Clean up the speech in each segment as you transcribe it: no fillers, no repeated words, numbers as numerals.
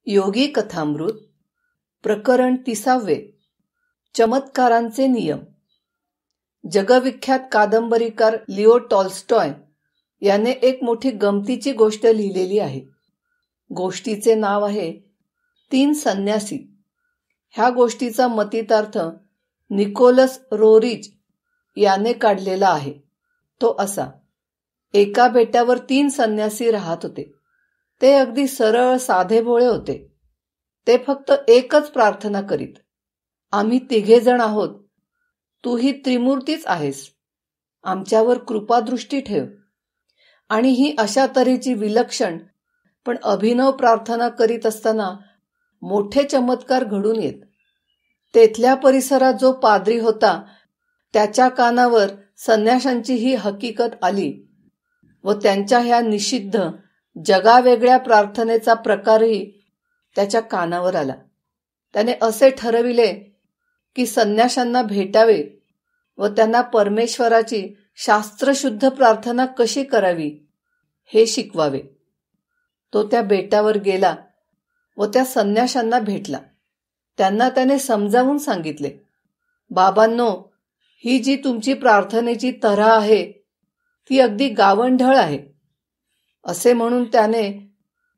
योगी कथामृत प्रकरण 30. चमत्कारांचे नियम. जगविख्यात कादंबरीकार लिओ टॉल्स्टॉय याने एक मोठी गमतीची गोष्ट लिहिलेली आहे. गोष्टीचे नाव आहे 3 संन्यासी. ह्या गोष्टीचा मतितार्थ निकोलस रोरिच याने काढलेला आहे. तो असा: एका बेटावर 3 संन्यासी राहत होते. ते अगदी सरळ साधेभोळे होते. ते फक्त एकच प्रार्थना करीत: आम्ही 3 जण आहोत, तूही त्रिमूर्तीच आहेस, आमच्यावर कृपादृष्टी ठेव. आणि ही अशा तऱ्हेची विलक्षण पण अभिनव प्रार्थना करीत असताना मोठे चमत्कार घडून येत. तेथल्या परिसरात जो पाद्री होता त्याच्या कानावर संन्याशांची ही हकीकत आली व त्यांच्या ह्या निषिद्ध जगावेगळ्या प्रार्थनेचा प्रकारही त्याच्या कानावर आला. त्याने असे ठरविले की संन्याशांना भेटावे व त्यांना परमेश्वराची शास्त्रशुद्ध प्रार्थना कशी करावी हे शिकवावे. तो त्या बेटावर गेला व त्या संन्याशांना भेटला. त्यांना त्याने समजावून सांगितले: बाबांनो, ही जी तुमची प्रार्थनेची तऱ्हा आहे ती अगदी गावंढळ आहे. असे म्हणून त्याने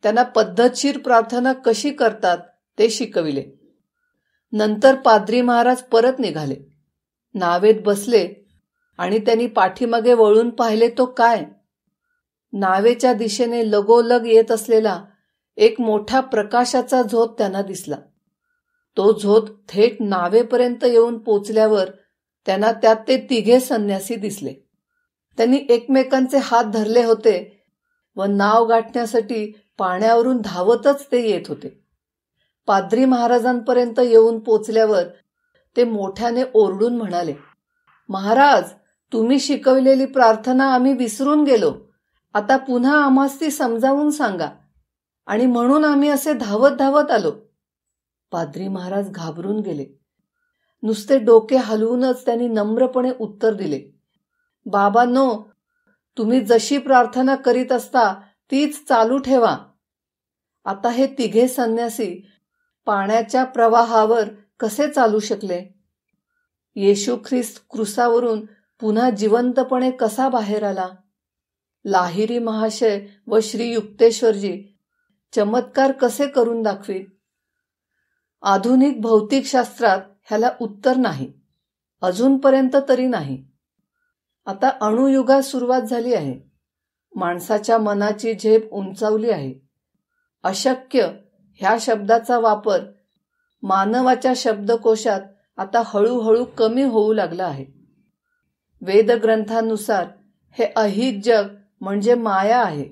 त्यांना पद्धतशीर प्रार्थना कशी करतात ते शिकविले. नंतर पाद्री महाराज परत निघाले. नावेत बसले आणि त्यांनी पाठीमागे वळून पाहिले तो काय? नावेच्या दिशेने लगोलग येत असलेला एक मोठा प्रकाशाचा झोत त्यांना दिसला. तो झोत थेट नावेपर्यंत येऊन पोचल्यावर त्यांना त्यात ते 3 संन्यासी दिसले. त्यांनी एकमेकांचे हात धरले होते व नाव गाठण्यासाठी पाण्यावरून धावतच ते येत होते. पाद्री महाराजांपर्यंत येऊन पोचल्यावर ते मोठ्याने ओरडून म्हणाले: महाराज, तुम्ही शिकवलेली प्रार्थना आम्ही विसरून गेलो. आता पुन्हा आम्हास ती समजावून सांगा. आणि म्हणून आम्ही असे धावत धावत आलो. पाद्री महाराज घाबरून गेले. नुसते डोके हलवूनच त्यांनी नम्रपणे उत्तर दिले: बाबांनो, तुम्ही जशी प्रार्थना करीत असता तीच चालू ठेवा. आता हे 3 संन्यासी पाण्याच्या प्रवाहावर कसे चालू शकले? येशू ख्रिस्त क्रुसावरून पुन्हा जिवंतपणे कसा बाहेर आला? लाहिरी महाशय व श्री युक्तेश्वरजी चमत्कार कसे करून दाखवीत? आधुनिक भौतिकशास्त्रात ह्याला उत्तर नाही, अजूनपर्यंत तरी नाही. आता अणुयुगात सुरुवात झाली आहे. माणसाच्या मनाची झेप उंचावली आहे. अशक्य ह्या शब्दाचा वापर मानवाच्या शब्दकोशात आता हळूहळू कमी होऊ लागला आहे. वेदग्रंथानुसार हे अहित जग म्हणजे माया आहे.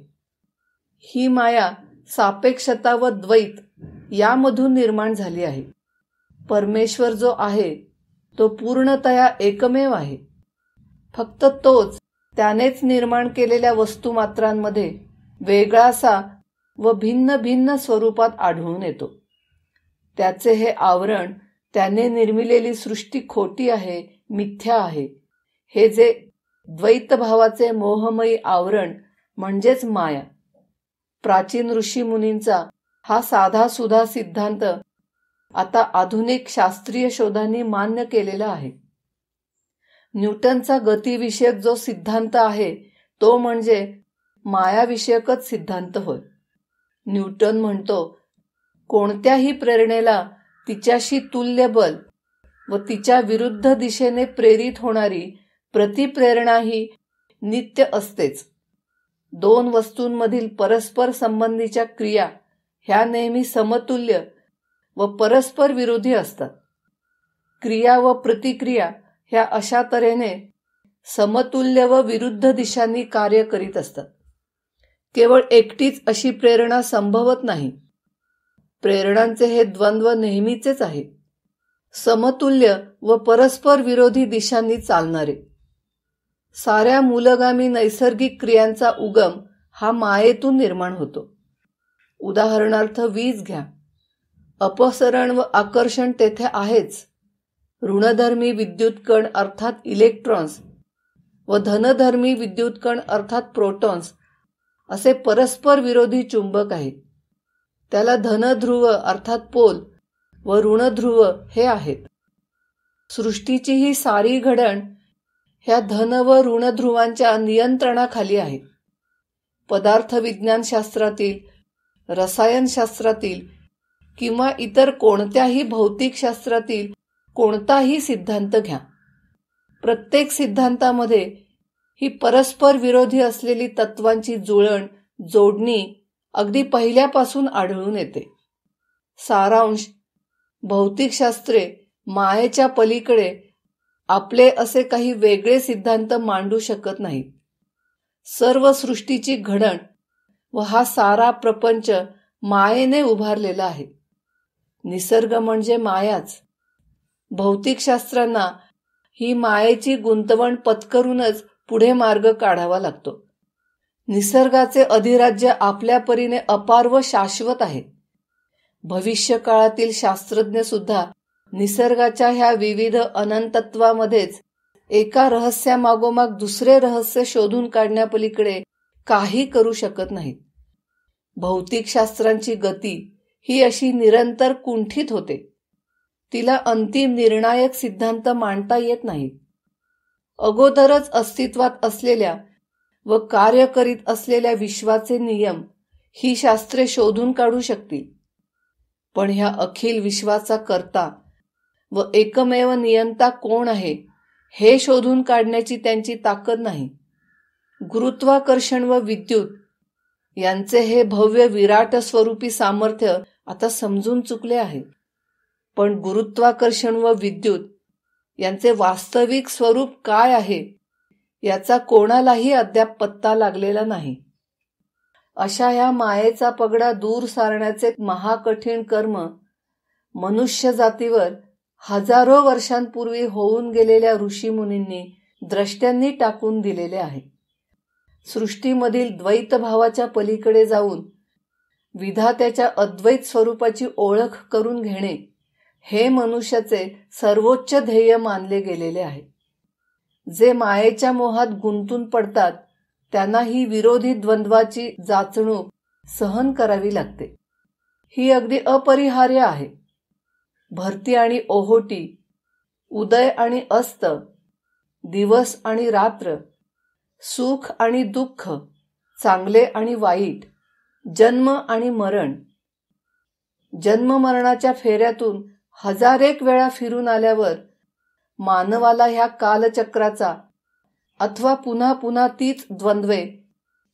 ही माया सापेक्षता व द्वैत यामधून निर्माण झाली आहे. परमेश्वर जो आहे तो पूर्णतया एकमेव आहे. फक्त तोच त्यानेच निर्माण केलेल्या वस्तुमात्रांमध्ये वेगळासा व भिन्न भिन्न स्वरूपात आढळून येतो. त्याचे हे आवरण, त्याने निर्मिलेली सृष्टी खोटी आहे, मिथ्या आहे, हे जे द्वैतभावाचे मोहमयी आवरण म्हणजेच माया. प्राचीन ऋषीमुनींचा हा साधासुधा सिद्धांत आता आधुनिक शास्त्रीय शोधांनी मान्य केलेला आहे. न्यूटनचा गतिविषयक जो सिद्धांत आहे तो म्हणजे मायाविषयकच सिद्धांत होय. न्यूटन म्हणतो, कोणत्याही प्रेरणेला तिच्याशी तुल्य बल व तिच्या विरुद्ध दिशेने प्रेरित होणारी प्रतिप्रेरणा ही नित्य असतेच. 2 वस्तूंमधील परस्पर संबंधीच्या क्रिया ह्या नेहमी समतुल्य व परस्पर विरोधी असतात. क्रिया व प्रतिक्रिया ह्या अशा तऱ्हेने समतुल्य व विरुद्ध दिशांनी कार्य करीत असतात. केवळ एकटीच अशी प्रेरणा संभवत नाही. प्रेरणांचे हे द्वंद्व नेहमीचेच आहे, समतुल्य व परस्पर विरोधी दिशांनी चालणारे. साऱ्या मूलगामी नैसर्गिक क्रियांचा उगम हा मायेतून निर्माण होतो. उदाहरणार्थ वीज घ्या. अपसरण व आकर्षण तेथे आहेच. ऋणधर्मी विद्युतकण अर्थात इलेक्ट्रॉन्स व धनधर्मी विद्युतकण अर्थात प्रोटॉन्स असे परस्पर विरोधी चुंबक आहेत. त्याला धनध्रुव अर्थात पोल व ऋणध्रुव हे आहेत. सृष्टीची ही सारी घडण ह्या धन व ऋणध्रुवांच्या नियंत्रणाखाली आहे. पदार्थ विज्ञानशास्त्रातील, रसायनशास्त्रातील किंवा इतर कोणत्याही भौतिकशास्त्रातील कोणताही सिद्धांत घ्या. प्रत्येक सिद्धांतामध्ये ही परस्पर विरोधी असलेली तत्वांची जुळण, जोडणी अगदी पहिल्यापासून आढळून येते. सारांश, भौतिकशास्त्रे मायेच्या पलीकडे आपले असे काही वेगळे सिद्धांत मांडू शकत नाहीत. सर्व सृष्टीची घडण व हा सारा प्रपंच मायेने उभारलेला आहे. निसर्ग म्हणजे मायाच. भौतिकशास्त्रांना ही मायेची गुंतवण पत्करूनच पुढे मार्ग काढावा लागतो. निसर्गाचे अधिराज्य आपल्या परीने अपार व शाश्वत आहे. भविष्यकाळातील शास्त्रज्ञ सुद्धा निसर्गाच्या ह्या विविध अनंतत्वामध्येच एका रहस्यामागोमाग दुसरे रहस्य शोधून काढण्यापलीकडे काही करू शकत नाहीत. भौतिकशास्त्रांची गती ही अशी निरंतर कुंठित होते. तिला अंतिम निर्णायक सिद्धांत मांडता येत नाहीत. अगोदरच अस्तित्वात असलेल्या व कार्य करीत असलेल्या विश्वाचे नियम ही शास्त्रे शोधून काढू शकतील, पण ह्या अखिल विश्वाचा कर्ता व एकमेव नियंता कोण आहे हे शोधून काढण्याची त्यांची ताकद नाही. गुरुत्वाकर्षण व विद्युत यांचे हे भव्य विराट स्वरूपी सामर्थ्य आता समजून चुकले आहे, पण गुरुत्वाकर्षण व विद्युत यांचे वास्तविक स्वरूप काय आहे याचा कोणालाही अद्याप पत्ता लागलेला नाही. अशा ह्या मायेचा पगडा दूर सारण्याचे महाकठीण कर्म मनुष्य जातीवर हजारो वर्षांपूर्वी होऊन गेलेल्या ऋषीमुनींनी, द्रष्ट्यांनी टाकून दिलेले आहे. सृष्टीमधील द्वैतभावाच्या पलीकडे जाऊन विधात्याच्या अद्वैत स्वरूपाची ओळख करून घेणे हे मनुष्याचे सर्वोच्च ध्येय मानले गेलेले आहे. जे मायेच्या मोहात गुंतून पडतात त्यांना ही विरोधी द्वंद्वाची जाचणूक सहन करावी लागते. ही अगदी अपरिहार्य आहे. भरती आणि ओहोटी, उदय आणि अस्त, दिवस आणि रात्र, सुख आणि दुःख, चांगले आणि वाईट, जन्म आणि मरण. जन्ममरणाच्या फेऱ्यातून हजारेक वेळा फिरून आल्यावर मानवाला ह्या कालचक्राचा अथवा पुन्हा पुन्हा तीच द्वंद्वे,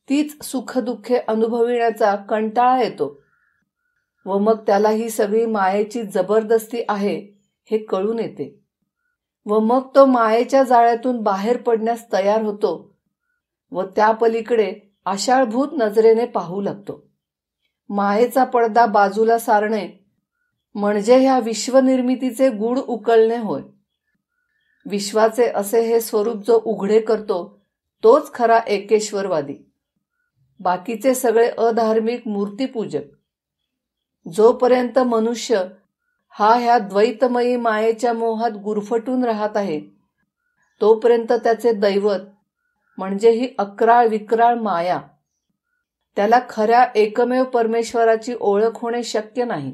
तीच सुखदुःखे अनुभविण्याचा कंटाळा येतो व मग त्याला ही सगळी मायेची जबरदस्ती आहे हे कळून येते व मग तो मायेच्या जाळ्यातून बाहेर पडण्यास तयार होतो व त्या पलीकडे आशाळभूत नजरेने पाहू लागतो. मायेचा पडदा बाजूला सारणे म्हणजे ह्या विश्वनिर्मितीचे गूढ उकलणे होय. विश्वाचे असे हे स्वरूप जो उघडे करतो तोच खरा एकेश्वरवादी. बाकीचे सगळे अधार्मिक मूर्तीपूजक. जोपर्यंत मनुष्य हा ह्या द्वैतमयी मायेच्या मोहात गुरफटून राहत आहे तोपर्यंत त्याचे दैवत म्हणजे ही अक्राळ विक्राळ माया, त्याला खऱ्या एकमेव परमेश्वराची ओळख होणे शक्य नाही.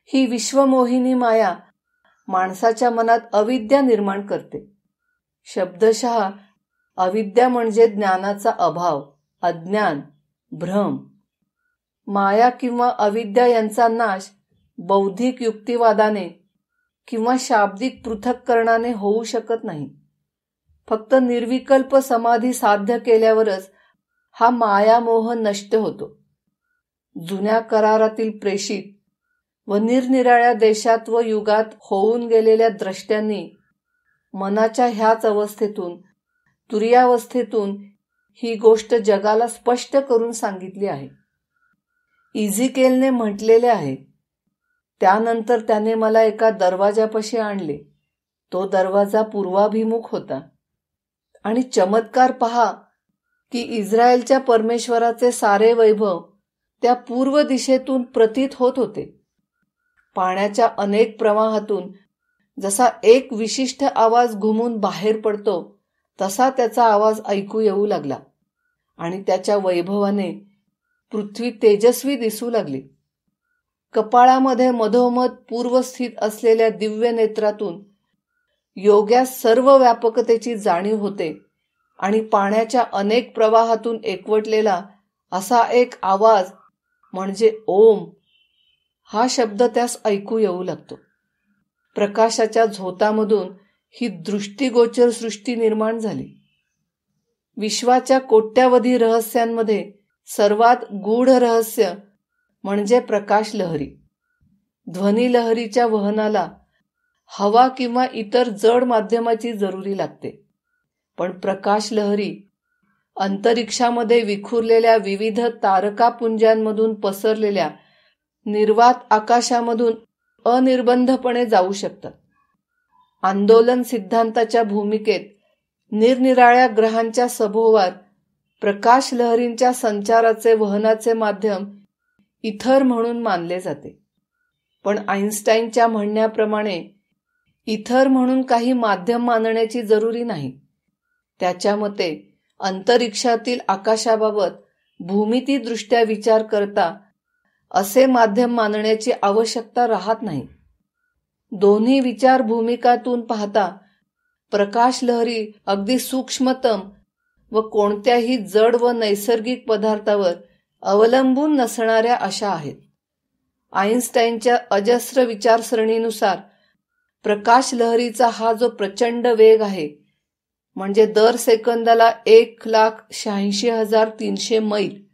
ही विश्वमोहिनी माया माणसाच्या मनात अविद्या निर्माण करते. शब्दशः अविद्या म्हणजे ज्ञानाचा अभाव, अज्ञान, भ्रम. माया किंवा अविद्या यांचा नाश बौद्धिक युक्तिवादाने किंवा शाब्दिक पृथक्करणाने होऊ शकत नाही. फक्त निर्विकल्प समाधी साध्य केल्यावरच हा मायामोह नष्ट होतो. जुन्या करारातील प्रेषित व निरनिराळ्या देशात व युगात होऊन गेलेल्या द्रष्ट्यांनी मनाच्या ह्याच अवस्थेतून, तुर्यावस्थेतून ही गोष्ट जगाला स्पष्ट करून सांगितली आहे. इझिकेलने म्हटलेले आहे, त्यानंतर त्याने मला एका दरवाजापाशी आणले. तो दरवाजा पूर्वाभिमुख होता आणि चमत्कार पहा की इस्रायलच्या परमेश्वराचे सारे वैभव त्या पूर्व दिशेतून प्रतीत होत होते. पाण्याच्या अनेक प्रवाहातून जसा एक विशिष्ट आवाज घुमून बाहेर पडतो तसा त्याचा आवाज ऐकू येऊ लागला आणि त्याच्या वैभवाने पृथ्वी तेजस्वी दिसू लागली. कपाळामध्ये मधोमध पूर्वस्थित असलेल्या दिव्य नेत्रातून योग्यास सर्व व्यापकतेची जाणीव होते आणि पाण्याच्या अनेक प्रवाहातून एकवटलेला असा एक आवाज म्हणजे ओम हा शब्द त्यास ऐकू येऊ लागतो. प्रकाशाच्या झोतामधून ही दृष्टिगोचर सृष्टी निर्माण झाली. विश्वाच्या कोट्यावधी रहस्यांमध्ये सर्वात गूढ रहस्य म्हणजे प्रकाश लहरी. ध्वनी लहरीच्या वहनाला हवा किंवा इतर जड माध्यमाची जरुरी लागते, पण प्रकाश लहरी अंतरिक्षामध्ये विखुरलेल्या विविध तारकापुंजांमधून पसरलेल्या निर्वात आकाशामधून अनिर्बंधपणे जाऊ शकतात. आंदोलन सिद्धांताच्या भूमिकेत निरनिराळ्या ग्रहांच्या सभोवार प्रकाश लहरींच्या संचाराचे वहनाचे माध्यम इथर म्हणून मानले जाते. पण आइन्स्टाईनच्या म्हणण्याप्रमाणे इथर म्हणून काही माध्यम मानण्याची जरुरी नाही. त्याच्या मते अंतरिक्षातील आकाशाबाबत भूमितीदृष्ट्या विचार करता असे माध्यम मानण्याची आवश्यकता राहत नाही. दोन्ही विचार भूमिकातून पाहता प्रकाश लहरी अगदी सूक्ष्मतम व कोणत्याही जड व नैसर्गिक पदार्थावर अवलंबून नसणाऱ्या अशा आहेत. आइन्स्टाईनच्या अजस्र विचारसरणीनुसार प्रकाश लहरीचा हा जो प्रचंड वेग आहे, म्हणजे दर सेकंदाला 1,86,300 मैल,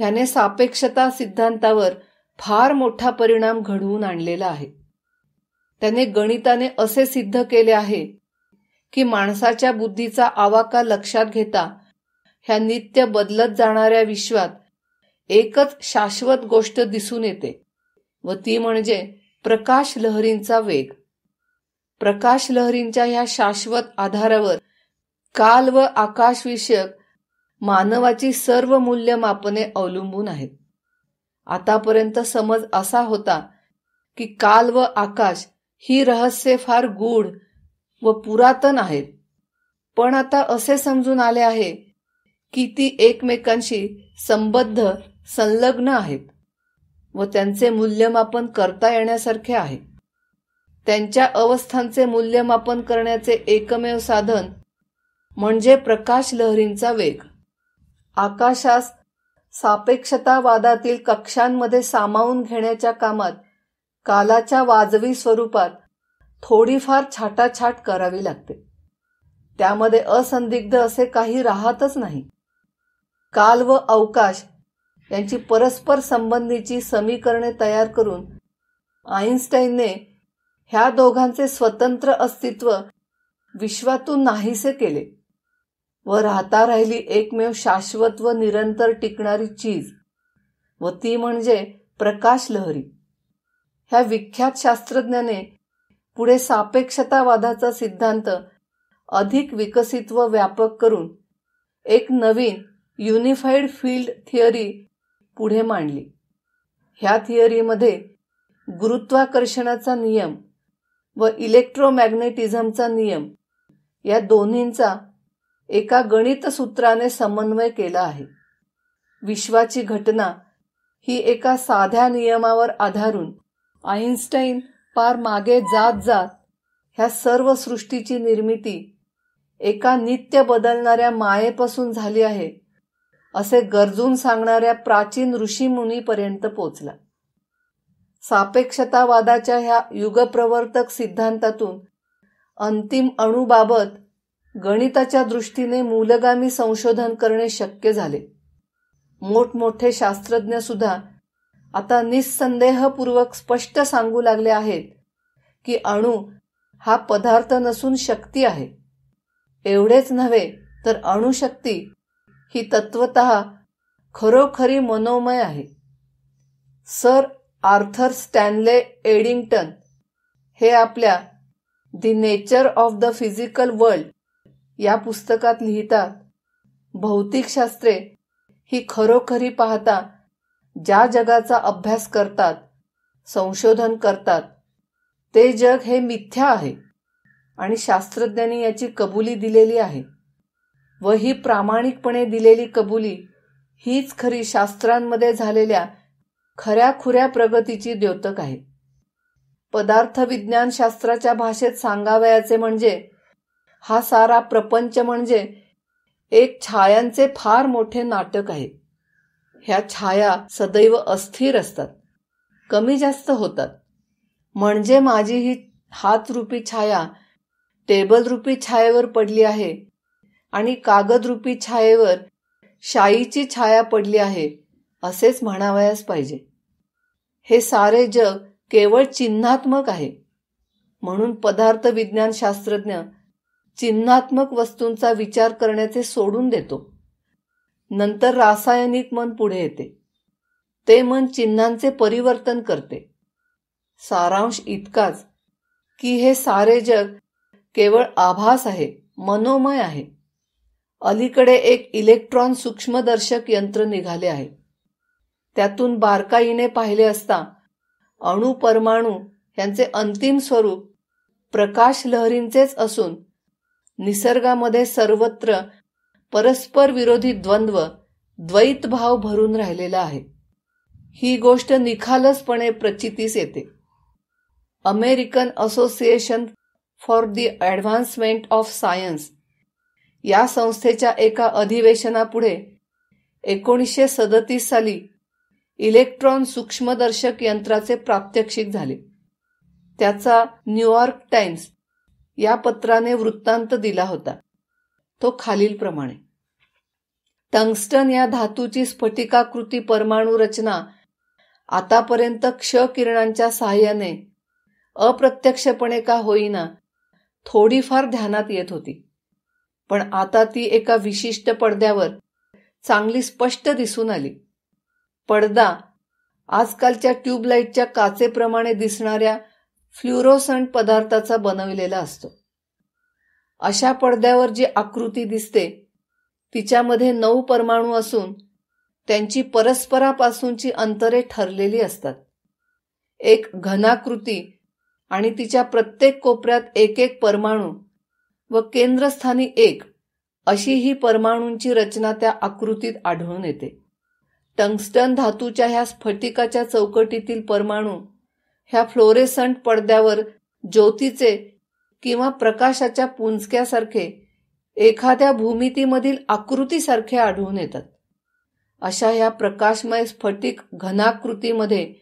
ह्याने सापेक्षता सिद्धांतावर फार मोठा परिणाम घडवून आणलेला आहे. त्याने गणिताने असे सिद्ध केले आहे की माणसाच्या बुद्धीचा आवाका लक्षात घेता ह्या नित्य बदलत जाणाऱ्या विश्वात एकच शाश्वत गोष्ट दिसून येते व ती म्हणजे प्रकाश लहरींचा वेग. प्रकाश लहरींच्या ह्या शाश्वत आधारावर काल व आकाशविषयक मानवाची सर्व मूल्यमापने अवलंबून आहेत. आतापर्यंत समज असा होता की काल व आकाश ही रहस्ये फार गूढ व पुरातन आहेत, पण आता असे समजून आले आहे की ती एकमेकांशी संबद्ध संलग्न आहेत व त्यांचे मूल्यमापन करता येण्यासारखे आहे. त्यांच्या अवस्थांचे मूल्यमापन करण्याचे एकमेव साधन म्हणजे प्रकाश लहरींचा वेग. आकाशास सापेक्षतावादातील कक्षांमध्ये सामावून घेण्याच्या कामात कालाच्या वाजवी स्वरूपात थोडीफार छाटाछाट करावी लागते. त्यामध्ये असंदिग्ध असे काही राहतच नाही. काल व अवकाश यांची परस्पर संबंधीची समीकरणे तयार करून आइन्स्टाईनने ह्या दोघांचे स्वतंत्र अस्तित्व विश्वातून नाहीसे केले व राहता राहिली एकमेव शाश्वत व निरंतर टिकणारी चीज व ती म्हणजे प्रकाश लहरी. ह्या विख्यात शास्त्रज्ञाने पुढे सापेक्षतावादाचा सिद्धांत अधिक विकसित व व्यापक करून एक नवीन युनिफाईड फील्ड थिअरी पुढे मांडली. ह्या थिअरीमध्ये गुरुत्वाकर्षणाचा नियम व इलेक्ट्रोमॅग्नेटिझमचा नियम या दोन्हींचा एका गणितसूत्राने समन्वय केला आहे. विश्वाची घटना ही एका साध्या नियमावर आधारून आइन्स्टाईन पार मागे जात जात ह्या सर्व सृष्टीची निर्मिती एका नित्य बदलणाऱ्या मायेपासून झाली आहे असे गरजून सांगणाऱ्या प्राचीन ऋषीमुनीपर्यंत पोचला. सापेक्षतावादाच्या ह्या युगप्रवर्तक सिद्धांतातून अंतिम अणूबाबत गणिताच्या दृष्टीने मूलगामी संशोधन करणे शक्य झाले. मोठमोठे शास्त्रज्ञ सुद्धा आता निस्संदेहपूर्वक स्पष्ट सांगू लागले आहेत की अणू हा पदार्थ नसून शक्ती आहे. एवढेच नव्हे तर अणुशक्ती ही तत्वतः खरोखरी मनोमय आहे. सर आर्थर स्टॅनले एडिंग्टन हे आपल्या the nature of the physical world या पुस्तकात लिहितात, भौतिकशास्त्रे ही खरोखरी पाहता ज्या जगाचा अभ्यास करतात, संशोधन करतात, ते जग हे मिथ्या आहे आणि शास्त्रज्ञांनी याची कबुली दिलेली आहे व ही प्रामाणिकपणे दिलेली कबुली हीच खरी शास्त्रांमध्ये झालेल्या खऱ्याखुऱ्या प्रगतीची द्योतक आहे. पदार्थविज्ञानशास्त्राच्या भाषेत सांगावयाचे म्हणजे हा सारा प्रपंच म्हणजे एक छायांचे फार मोठे नाटक आहे. ह्या छाया सदैव अस्थिर असतात, कमी जास्त होतात. म्हणजे माझी ही हातरूपी छाया टेबलरूपी छायेवर पडली आहे आणि कागदरूपी छायेवर शाईची छाया पडली आहे असेच म्हणावयास पाहिजे. हे सारे जग केवळ चिन्हात्मक आहे. म्हणून पदार्थ विज्ञान शास्त्रज्ञ चिन्हात्मक वस्तूंचा विचार करण्याचे सोडून देतो. नंतर रासायनिक मन पुढे येते. ते मन चिन्हांचे परिवर्तन करते. सारांश इतकाच की हे सारे जग केवळ आभास आहे, मनोमय आहे. अलीकडे एक इलेक्ट्रॉन सूक्ष्मदर्शक यंत्र निघाले आहे. त्यातून बारकाईने पाहिले असता अणु परमाणु यांचे अंतिम स्वरूप प्रकाश लहरींचेच असून निसर्गामध्ये सर्वत्र परस्पर विरोधी द्वंद्व, द्वैतभाव भरून राहिलेला आहे. ही गोष्ट निखालसपणे प्रचितीस येते. American association for the advancement of science या संस्थेच्या एका अधिवेशनापुढे 1937 साली इलेक्ट्रॉन सूक्ष्मदर्शक यंत्राचे प्रात्यक्षिक झाले. त्याचा न्यूयॉर्क टाइम्स या पत्राने वृत्तांत दिला होता. तो खालीलप्रमाणे: टंगस्टन या धातूची स्फटिकाकृती परमाणु रचना आतापर्यंत क्ष किरणांच्या साहाय्याने अप्रत्यक्षपणे का होईना थोडीफार ध्यानात येत होती. पण आता ती एका विशिष्ट पडद्यावर चांगली स्पष्ट दिसून आली. पडदा आजकालच्या ट्यूबलाईटच्या काचेप्रमाणे दिसणाऱ्या फ्ल्युरोसंट पदार्थाचा बनविलेला असतो. अशा पडद्यावर जी आकृती दिसते तिच्यामध्ये 9 परमाणु असून त्यांची परस्परापासूनची अंतरे ठरलेली असतात. एक घनाकृती आणि तिच्या प्रत्येक कोपऱ्यात एक एक परमाणु व केंद्रस्थानी एक अशी ही परमाणूंची रचना त्या आकृतीत आढळून येते. टंगस्टन धातूच्या ह्या स्फटिकाच्या चौकटीतील परमाणु ह्या फ्लोरेसंट पडद्यावर ज्योतीचे किंवा प्रकाशाच्या पुंजक्यासारखे एखाद्या भूमितीमधील आकृतीसारखे आढळून येतात. अशा ह्या प्रकाशमय स्फटिक घनाकृतीमध्ये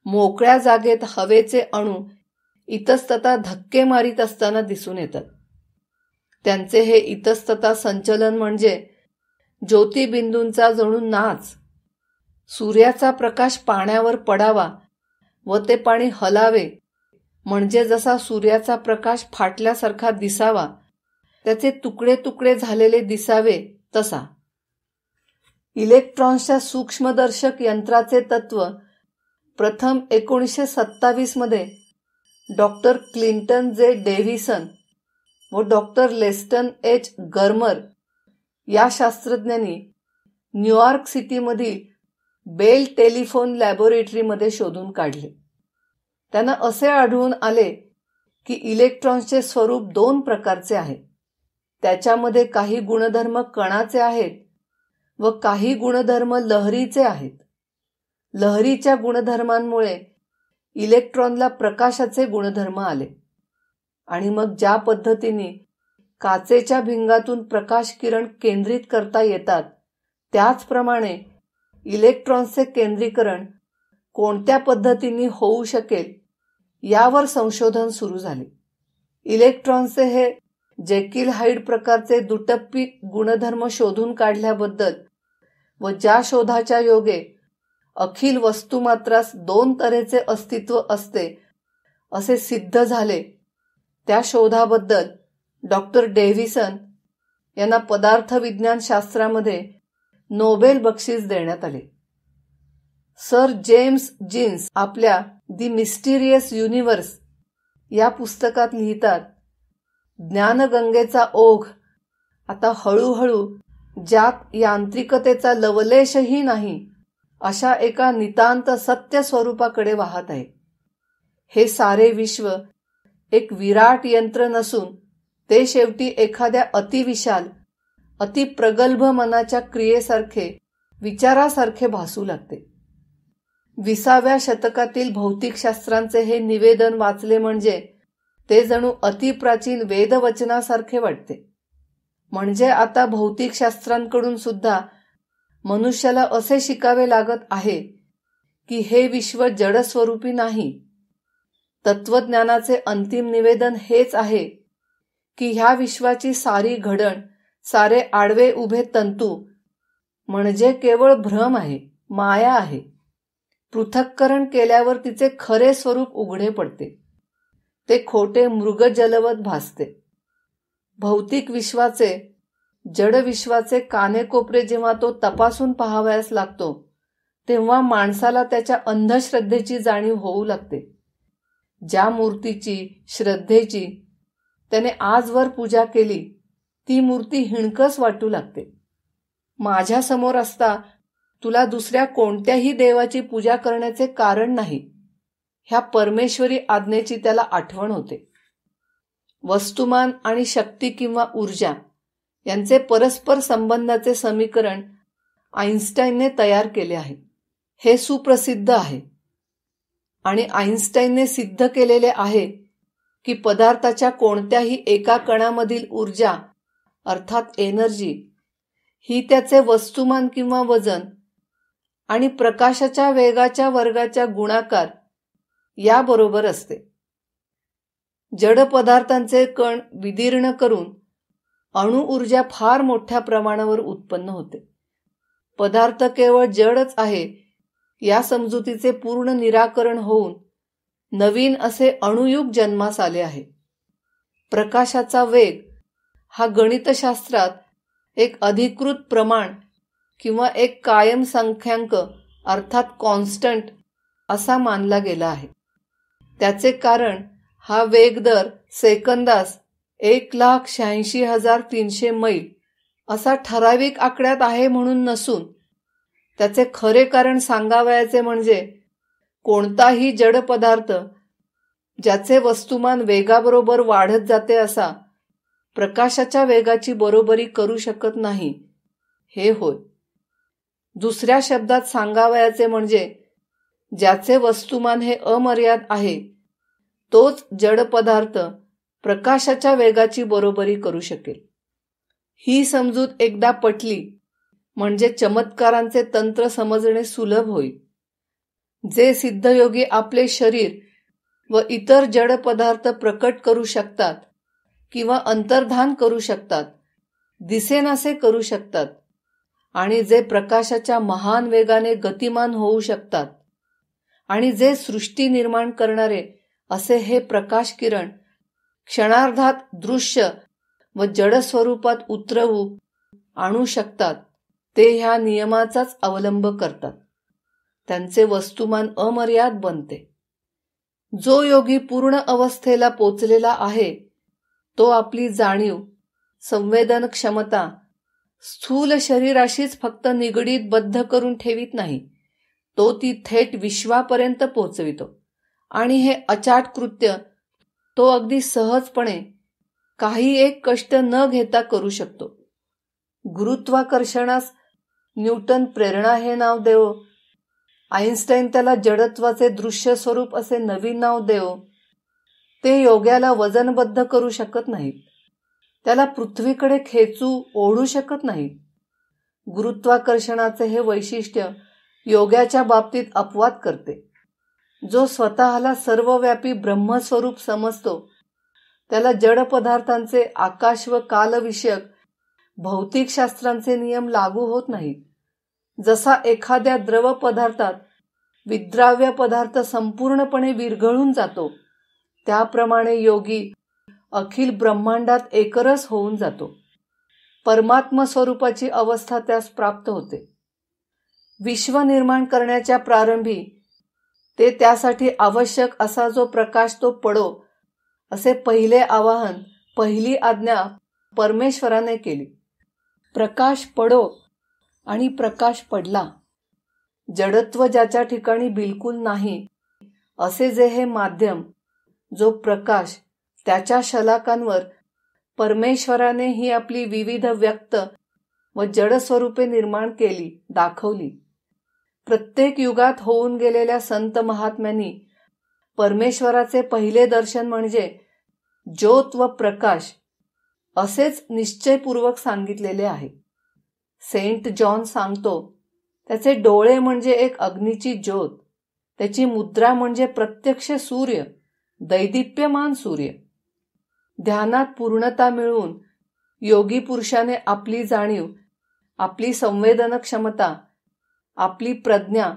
मोकळ्या जागेत हवेचे अणू इतस्ततः धक्के मारीत असताना दिसून येतात. त्यांचे हे इतस्ततः संचलन म्हणजे ज्योतिबिंदूंचा जणू नाच. सूर्याचा प्रकाश पाण्यावर पडावा व ते पाणी हलावे म्हणजे जसा सूर्याचा प्रकाश फाटल्यासारखा दिसावा, त्याचे तुकडे तुकडे झालेले दिसावे तसा. इलेक्ट्रॉन्सच्या सूक्ष्मदर्शक यंत्राचे तत्व प्रथम 1927 मध्ये डॉक्टर क्लिंटन जे डेव्हिसन व डॉक्टर लेस्टन एच गर्मर या शास्त्रज्ञांनी न्यूयॉर्क सिटीमधील बेल टेलिफोन लॅबोरेटरीमध्ये शोधून काढले. त्यांना असे आढळून आले की इलेक्ट्रॉन्सचे स्वरूप 2 प्रकारचे आहे. त्याच्यामध्ये काही गुणधर्म कणाचे आहेत व काही गुणधर्म लहरीचे आहेत. लहरीच्या गुणधर्मांमुळे इलेक्ट्रॉनला प्रकाशाचे गुणधर्म आले आणि मग ज्या पद्धतीने काचेच्या भिंगातून प्रकाश किरण केंद्रित करता येतात त्याचप्रमाणे इलेक्ट्रॉन्सचे केंद्रीकरण कोणत्या पद्धतीने होऊ शकेल यावर संशोधन सुरू झाले. इलेक्ट्रॉन्सचे हे जेकिल हाईड प्रकारचे दुटप्पी गुणधर्म शोधून काढल्याबद्दल व ज्या शोधाच्या योगे अखिल वस्तुमात्रास 2 तऱ्हेचे अस्तित्व असते असे सिद्ध झाले, त्या शोधाबद्दल डॉक्टर डेव्हिसन यांना पदार्थ विज्ञान शास्त्रामध्ये नोबेल बक्षीस देण्यात आले. सर जेम्स जीन्स आपल्या दी मिस्टिरियस युनिव्हर्स या पुस्तकात लिहितात, ज्ञानगंगेचा ओघ आता हळूहळू ज्यात यांत्रिकतेचा लवलेशही नाही अशा एका नितांत सत्य स्वरूपाकडे वाहत आहे. हे सारे विश्व एक विराट यंत्र नसून ते शेवटी एखाद्या अतिविशाल अतिप्रगल्भ मनाच्या क्रियेसारखे, विचारासारखे भासू लागते. 20व्या शतकातील भौतिकशास्त्रांचे हे निवेदन वाचले म्हणजे ते जणू अतिप्राचीन वेदवचनासारखे वाटते. म्हणजे आता भौतिकशास्त्रांकडून सुद्धा मनुष्याला असे शिकावे लागत आहे की हे विश्व जडस्वरूपी नाही. तत्वज्ञानाचे अंतिम निवेदन हेच आहे की ह्या विश्वाची सारी घडण, सारे आडवे उभे तंतू म्हणजे केवळ भ्रम आहे, माया आहे. पृथक्करण केल्यावर तिचे खरे स्वरूप उघडे पडते. ते खोटे मृगजलवत भासते. भौतिक विश्वाचे, जड विश्वाचे कानेकोपरे जेव्हा तो तपासून पाहावयास लागतो तेव्हा माणसाला त्याच्या अंधश्रद्धेची जाणीव होऊ लागते. ज्या मूर्तीची, श्रद्धेची त्याने आजवर पूजा केली ती मूर्ती हिणकस वाटू लागते. माझ्या समोर असता तुला दुसऱ्या कोणत्याही देवाची पूजा करण्याचे कारण नाही, ह्या परमेश्वरी आज्ञेची त्याला आठवण होते. वस्तुमान आणि शक्ती किंवा ऊर्जा यांचे परस्पर संबंधाचे समीकरण आइन्स्टाईनने तयार केले आहे. हे सुप्रसिद्ध आहे आणि आइन्स्टाईनने सिद्ध केलेले आहे की पदार्थाच्या कोणत्याही एका कणामधील ऊर्जा अर्थात एनर्जी ही त्याचे वस्तुमान किंवा वजन आणि प्रकाशाच्या वेगाच्या वर्गाच्या गुणाकार याबरोबर असते. जड पदार्थांचे कण विदीर्ण करून अणु ऊर्जा फार मोठ्या प्रमाणावर उत्पन्न होते. पदार्थ केवळ जडच आहे या समजुतीचे पूर्ण निराकरण होऊन नवीन असे अणुयुग जन्मास आले आहे. प्रकाशाचा वेग हा गणितशास्त्रात एक अधिकृत प्रमाण किंवा एक कायम संख्यांक अर्थात कॉन्स्टंट असा मानला गेला आहे. त्याचे कारण हा वेग दर सेकंदास 1,86,300 मैल असा ठराविक आकड्यात आहे म्हणून नसून त्याचे खरे कारण सांगावयाचे म्हणजे कोणताही जड पदार्थ ज्याचे वस्तुमान वेगाबरोबर वाढत जाते असा प्रकाशाच्या वेगाची बरोबरी करू शकत नाही हे होय. दुसऱ्या शब्दात सांगावयाचे म्हणजे ज्याचे वस्तुमान हे अमर्याद आहे तोच जड पदार्थ प्रकाशाच्या वेगाची बरोबरी करू शकेल. ही समजूत एकदा पटली म्हणजे चमत्कारांचे तंत्र समजणे सुलभ होईल. जे सिद्धयोगी आपले शरीर व इतर जड पदार्थ प्रकट करू शकतात किंवा अंतर्धान करू शकतात, दिसेनासे करू शकतात आणि जे प्रकाशाच्या महान वेगाने गतिमान होऊ शकतात आणि जे सृष्टी निर्माण करणारे असे हे प्रकाश किरण क्षणार्धात दृश्य व जड स्वरूपात उतरवू आणू शकतात, ते ह्या नियमाचाच अवलंब करतात. त्यांचे वस्तुमान अमर्याद बनते. जो योगी पूर्ण अवस्थेला पोचलेला आहे तो आपली जाणीव, संवेदन क्षमता स्थूल शरीराशीच फक्त निगडीत बद्ध करून ठेवीत नाही, तो ती थेट विश्वापर्यंत पोचवितो आणि हे अचाट कृत्य तो अगदी सहजपणे काही एक कष्ट न घेता करू शकतो. गुरुत्वाकर्षणास न्यूटन प्रेरणा हे नाव देवो, आइन्स्टाईन त्याला जडत्वाचे दृश्य स्वरूप असे नवीन नाव देवो, ते योग्याला वजनबद्ध करू शकत नाहीत. त्याला पृथ्वीकडे खेचू ओढू शकत नाहीत. गुरुत्वाकर्षणाचे हे वैशिष्ट्य योग्याच्या बाबतीत अपवाद करते. जो स्वतःला सर्वव्यापी ब्रह्मस्वरूप समजतो त्याला जड पदार्थांचे आकाश व कालविषयक भौतिकशास्त्रांचे नियम लागू होत नाहीत. जसा एखाद्या द्रव पदार्थात विद्राव्य पदार्थ संपूर्णपणे विरघळून जातो त्याप्रमाणे योगी अखिल ब्रह्मांडात एकरस होऊन जातो. परमात्म स्वरूपाची अवस्था त्यास प्राप्त होते. विश्व निर्माण करण्याच्या प्रारंभी ते त्यासाठी आवश्यक असा जो प्रकाश तो पडो असे पहिले आवाहन, पहिली आज्ञा परमेश्वराने केली. प्रकाश पडो आणि प्रकाश पडला. जडत्व ज्याच्या ठिकाणी बिलकुल नाही असे जे हे माध्यम, जो प्रकाश, त्याच्या शलाकांवर परमेश्वराने ही आपली विविध व्यक्त व जड स्वरूपे निर्माण केली, दाखवली. प्रत्येक युगात होऊन गेलेल्या संत महात्म्यांनी परमेश्वराचे पहिले दर्शन म्हणजे ज्योत व प्रकाश असेच निश्चयपूर्वक सांगितलेले आहे. सेंट जॉन सांगतो, त्याचे डोळे म्हणजे एक अग्नीची ज्योत, त्याची मुद्रा म्हणजे प्रत्यक्ष सूर्य, दैदिप्यमान सूर्य. ध्यानात पूर्णता मिळवून योगी पुरुषाने आपली जाणीव, आपली संवेदन क्षमता, आपली प्रज्ञा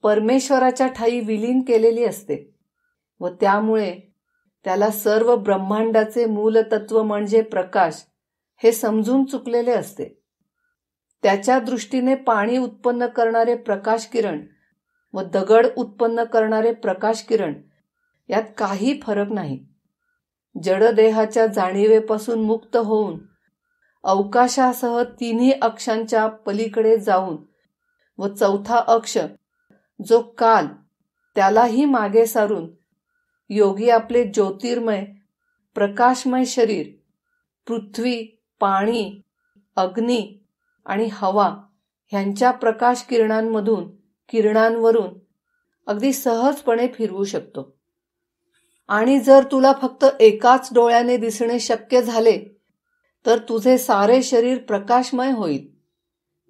परमेश्वराच्या ठायी विलीन केलेली असते व त्यामुळे त्याला सर्व ब्रह्मांडाचे मूलतत्व म्हणजे प्रकाश हे समजून चुकलेले असते. त्याच्या दृष्टीने पाणी उत्पन्न करणारे प्रकाश किरण व दगड उत्पन्न करणारे प्रकाश किरण यात काही फरक नाही. जडदेहाच्या जाणीवेपासून मुक्त होऊन अवकाशासह तिन्ही अक्षांच्या पलीकडे जाऊन व चौथा अक्ष जो काल त्यालाही मागे सारून योगी आपले ज्योतिर्मय प्रकाशमय शरीर पृथ्वी, पाणी, अग्नी आणि हवा ह्यांच्या प्रकाश किरणांवरून अगदी सहजपणे फिरवू शकतो. आणि जर तुला फक्त एकाच डोळ्याने दिसणे शक्य झाले तर तुझे सारे शरीर प्रकाशमय होईल.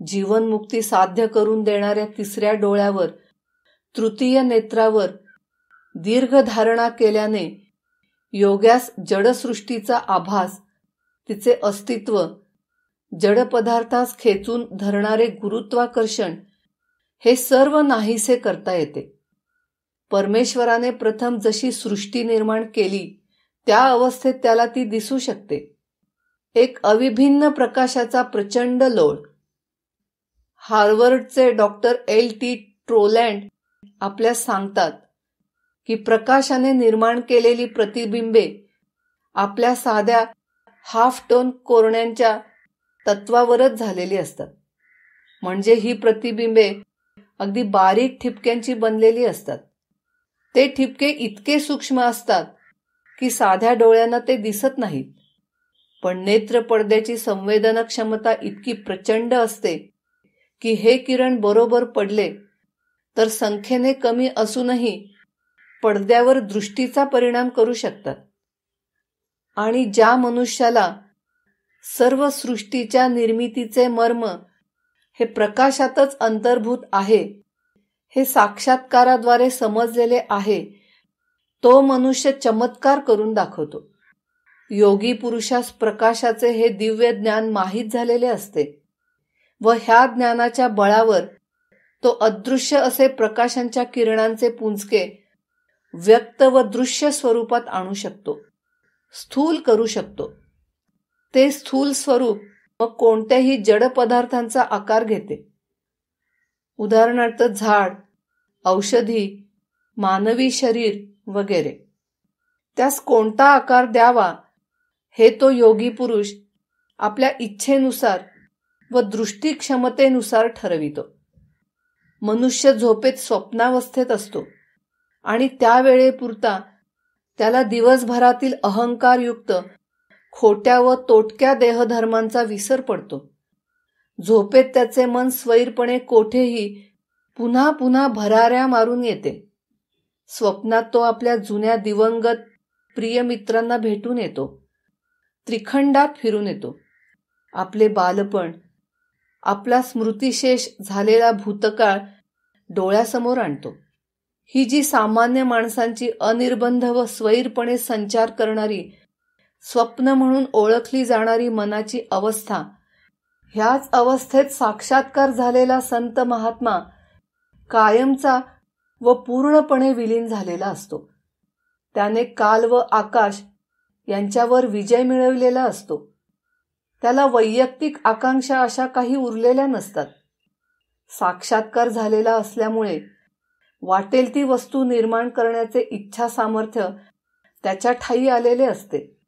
जीवनमुक्ती साध्य करून देणाऱ्या तिसऱ्या डोळ्यावर, तृतीय नेत्रावर दीर्घ धारणा केल्याने योग्यास जडसृष्टीचा आभास, तिचे अस्तित्व, जड पदार्थास खेचून धरणारे गुरुत्वाकर्षण हे सर्व नाहीसे करता येते. परमेश्वराने प्रथम जशी सृष्टी निर्माण केली त्या अवस्थेत त्याला ती दिसू शकते. एक अविभिन्न प्रकाशाचा प्रचंड लोळ. हार्वर्डचे डॉक्टर L.T. ट्रोलँड आपल्यास सांगतात की प्रकाशाने निर्माण केलेली प्रतिबिंबे आपल्या साध्या हाफ टोन कोरण्यांच्या तत्वावरच झालेली असतात. म्हणजे ही प्रतिबिंबे अगदी बारीक ठिपक्यांची बनलेली असतात. ते ठिपके इतके सूक्ष्म असतात की साध्या डोळ्यांना ते दिसत नाहीत. पण नेत्र पडद्याची संवेदन क्षमता इतकी प्रचंड असते की हे किरण बरोबर पडले तर संख्येने कमी असूनही पडद्यावर दृष्टीचा परिणाम करू शकतात. आणि ज्या मनुष्याला सर्व सृष्टीच्या निर्मितीचे मर्म हे प्रकाशातच अंतर्भूत आहे हे साक्षात्काराद्वारे समजलेले आहे, तो मनुष्य चमत्कार करून दाखवतो. योगी पुरुषास प्रकाशाचे हे दिव्य ज्ञान माहीत झालेले असते व ह्या ज्ञानाच्या बळावर तो अदृश्य असे प्रकाशांच्या किरणांचे पुंजके व्यक्त व दृश्य स्वरूपात आणू शकतो, स्थूल करू शकतो. ते स्थूल स्वरूप मग कोणत्याही जड पदार्थांचा आकार घेते. उदाहरणार्थ झाड, औषधी, मानवी शरीर वगैरे. त्यास कोणता आकार द्यावा हे तो योगी पुरुष आपल्या इच्छेनुसार व दृष्टी क्षमतेनुसार ठरवितो. मनुष्य झोपेत स्वप्नावस्थेत असतो आणि त्यावेळेपुरता त्याला दिवसभरातील अहंकारयुक्त खोट्या व तोटक्या देहधर्मांचा विसर पडतो. झोपेत त्याचे मन स्वैरपणे कोठेही पुन्हा पुन्हा भराऱ्या मारून येते. स्वप्नात तो आपल्या जुन्या दिवंगत प्रिय मित्रांना भेटून येतो. त्रिखंडात फिरून येतो. आपले बालपण, आपला स्मृतिशेष झालेला भूतकाळ डोळ्यासमोर आणतो. ही जी सामान्य माणसांची अनिर्बंध व स्वैरपणे संचार करणारी, स्वप्न म्हणून ओळखली जाणारी मनाची अवस्था, ह्याच अवस्थेत साक्षात्कार झालेला संत महात्मा कायमचा व पूर्णपणे विलीन झालेला असतो. त्याने काल व आकाश यांच्यावर विजय मिळवलेला असतो. त्याला वैयक्तिक आकांक्षा अशा काही उरलेल्या नसतात. साक्षात्कार झालेला असल्यामुळे वाटेल ती वस्तू निर्माण करण्याचे इच्छा सामर्थ्य त्याच्या ठायी आलेले असते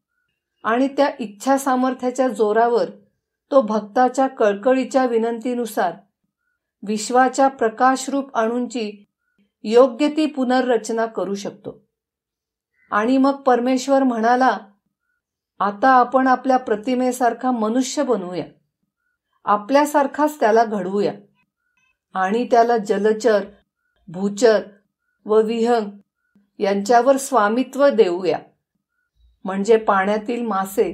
आणि त्या इच्छा सामर्थ्याच्या जोरावर तो भक्ताच्या कळकळीच्या विनंतीनुसार विश्वाच्या प्रकाशरूप अणूंची योग्य ती पुनर्रचना करू शकतो. आणि मग परमेश्वर म्हणाला, आता आपण आपल्या प्रतिमेसारखा मनुष्य बनवूया, आपल्यासारखाच त्याला घडवूया. आणि त्याला जलचर, भूचर व विहंग यांच्यावर स्वामित्व देऊया. म्हणजे पाण्यातील मासे,